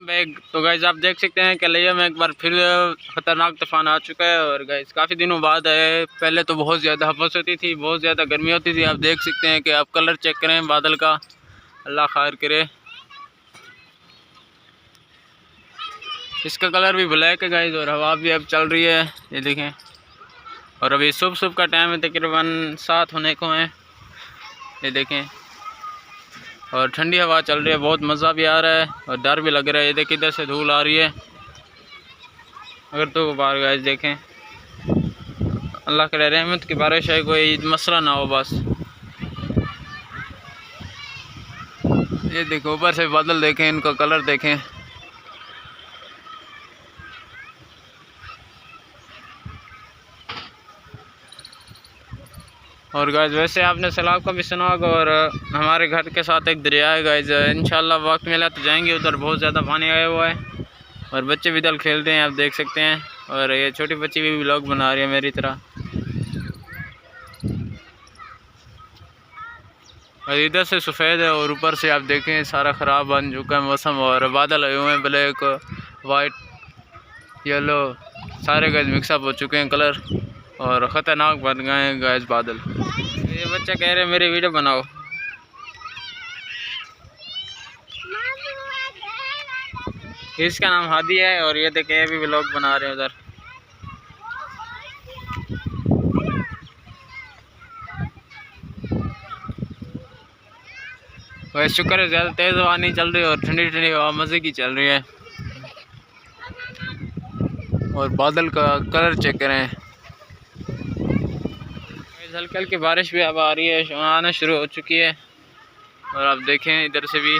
तो गाइस आप देख सकते हैं कलैया में एक बार फिर ख़तरनाक तूफान आ चुका है। और गाइस काफ़ी दिनों बाद है। पहले तो बहुत ज़्यादा हवस होती थी, बहुत ज़्यादा गर्मी होती थी। आप देख सकते हैं कि आप कलर चेक करें बादल का, अल्लाह खैर करे। इसका कलर भी ब्लैक है गाइस और हवा भी अब चल रही है, ये देखें। और अभी सुबह का टाइम है, तकरीबन 7 होने को है, ये देखें। और ठंडी हवा चल रही है, बहुत मज़ा भी आ रहा है और डर भी लग रहा है। ये देखिए इधर से धूल आ रही है। अगर तो बाहर गाइस देखें, अल्लाह करे रहमत की बारिश है, कोई मसला ना हो बस। ये देखो ऊपर से बादल देखें, इनका कलर देखें। और गाइस वैसे आपने सैलाब का भी सुना होगा। और हमारे घर के साथ एक दरिया है गाइस, इंशाल्लाह वक्त मिला तो जाएंगे उधर। बहुत ज़्यादा पानी आया हुआ है और बच्चे भी इधर खेलते हैं, आप देख सकते हैं। और ये छोटी बच्ची भी व्लॉग बना रही है मेरी तरह। और इधर से सफ़ेद है और ऊपर से आप देखें सारा ख़राब बन चुका है मौसम। और बादल आए हुए हैं, ब्लैक, वाइट, येलो, सारे गाइस मिक्सअप हो चुके हैं कलर और ख़तरनाक बन गए हैं गाइस बादल। ये बच्चा कह रहे हैं मेरी वीडियो बनाओ। इसका नाम हादी है और ये देखें ये भी व्लॉग बना रहे हैं उधर। वैसे शुक्र है ज़्यादा तेज़ हवा नहीं चल रही और ठंडी ठंडी हवा मज़े की चल रही है। और बादल का कलर चेक करें। हल्की हल्की बारिश भी अब आ रही है, आना शुरू हो चुकी है। और आप देखें इधर से भी